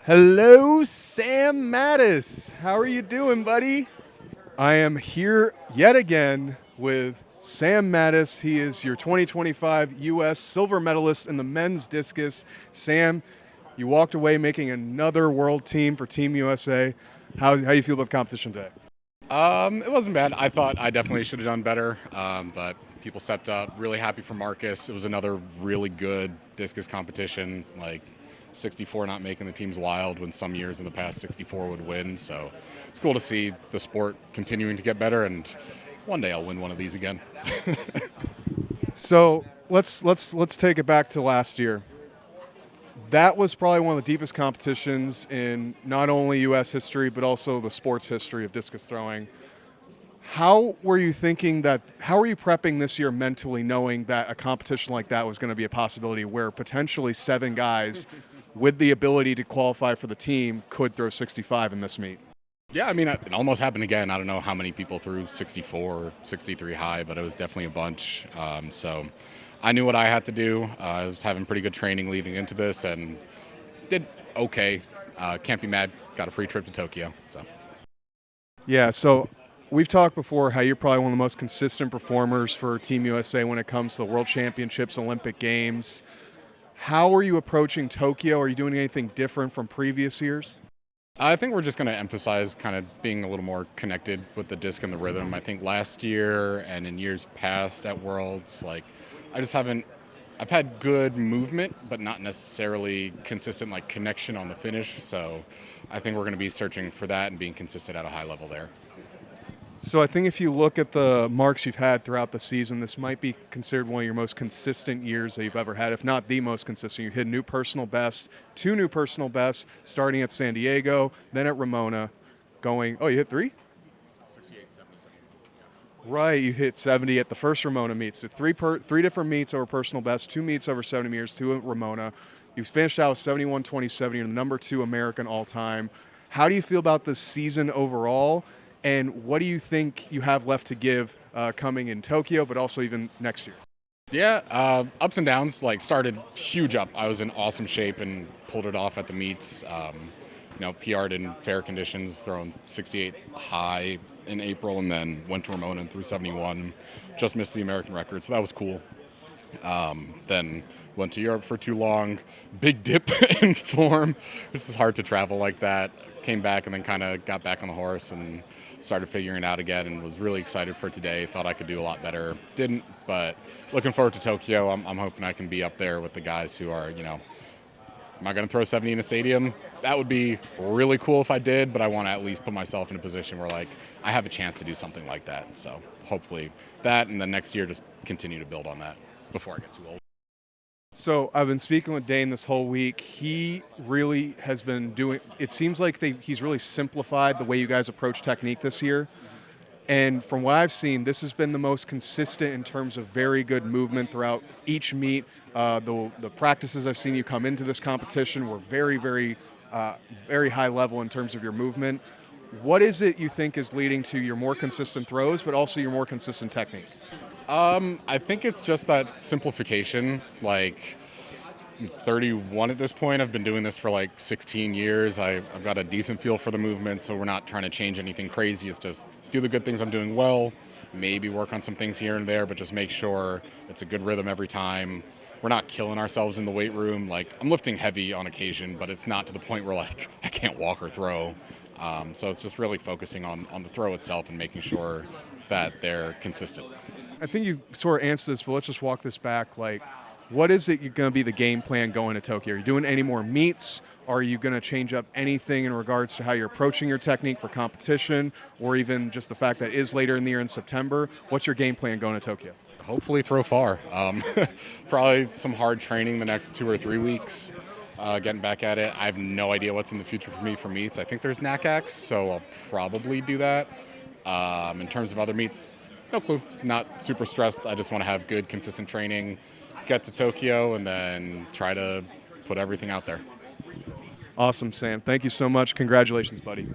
Hello, Sam Mattis. How are you doing, buddy? I am here yet again with Sam Mattis. He is your 2025 U.S. silver medalist in the men's discus. Sam, you walked away making another world team for Team USA. How do you feel about the competition today? It wasn't bad. I thought I definitely should have done better, but people stepped up. Really happy for Marcus. It was another really good discus competition. Like 64 not making the team's wild when some years in the past 64 would win. So it's cool to see the sport continuing to get better, and one day I'll win one of these again. So let's take it back to last year. That was probably one of the deepest competitions in not only U.S. history, but also the sports history of discus throwing. How were you thinking that, how were you prepping this year mentally, knowing that a competition like that was going to be a possibility where potentially 7 guys with the ability to qualify for the team could throw 65 in this meet? Yeah, I mean, it almost happened again. I don't know how many people threw 64 or 63 high, but it was definitely a bunch. So I knew what I had to do. I was having pretty good training leading into this and did okay. Can't be mad. Got a free trip to Tokyo. So Yeah, so we've talked before how you're probably one of the most consistent performers for Team USA when it comes to the World Championships, Olympic Games. How are you approaching Tokyo? Are you doing anything different from previous years? I think we're just going to emphasize kind of being a little more connected with the disc and the rhythm. I think last year and in years past at Worlds, like I just haven't. I've had good movement, but not necessarily consistent like connection on the finish. So I think we're going to be searching for that and being consistent at a high level there. So I think if you look at the marks you've had throughout the season, this might be considered one of your most consistent years that you've ever had, if not the most consistent. You hit new personal best, 2 new personal bests, starting at San Diego, then at Ramona, going, oh, you hit 3? 68, 77. Right, you hit 70 at the first Ramona meet. So 3 different meets over personal best, 2 meets over 70 meters, 2 at Ramona. You finished out with 71.27. You're the number 2 American all time. How do you feel about this season overall? And what do you think you have left to give coming in Tokyo, but also even next year? Yeah, ups and downs. Like started huge up. I was in awesome shape and pulled it off at the meets. PR'd in fair conditions, throwing 68 high in April, and then went to Ramona and threw 71. Just missed the American record, so that was cool. Then went to Europe for too long. Big dip in form. It's just hard to travel like that. Came back and then kind of got back on the horse and started figuring it out again, and was really excited for today. Thought I could do a lot better. Didn't, but looking forward to Tokyo. I'm hoping I can be up there with the guys who are, am I going to throw 70 in a stadium? That would be really cool if I did, but I want to at least put myself in a position where, like, I have a chance to do something like that. So hopefully that, and then next year just continue to build on that before I get too old. So I've been speaking with Dane this whole week. He really has been doing, it seems like he's really simplified the way you guys approach technique this year. And from what I've seen, this has been the most consistent in terms of very good movement throughout each meet. The practices I've seen you come into this competition were very, very, very high level in terms of your movement. What is it you think is leading to your more consistent throws, but also your more consistent technique? I think it's just that simplification. Like, I'm 31 at this point. I've been doing this for like 16 years. I've got a decent feel for the movement, so we're not trying to change anything crazy. It's just do the good things I'm doing well, maybe work on some things here and there, but just make sure it's a good rhythm every time. We're not killing ourselves in the weight room. Like, I'm lifting heavy on occasion, but it's not to the point where, like, I can't walk or throw. So it's just really focusing on the throw itself and making sure that they're consistent. I think you sort of answered this, but let's just walk this back. Like, what is it going to be the game plan going to Tokyo? Are you doing any more meets? Are you going to change up anything in regards to how you're approaching your technique for competition, or even just the fact that it is later in the year in September? What's your game plan going to Tokyo? Hopefully throw far. Probably some hard training the next 2 or 3 weeks, getting back at it. I have no idea what's in the future for me for meets. I think there's NACAX, so I'll probably do that. In terms of other meets, no clue. Not super stressed. I just want to have good, consistent training, get to Tokyo, and then try to put everything out there. Awesome, Sam. Thank you so much. Congratulations, buddy.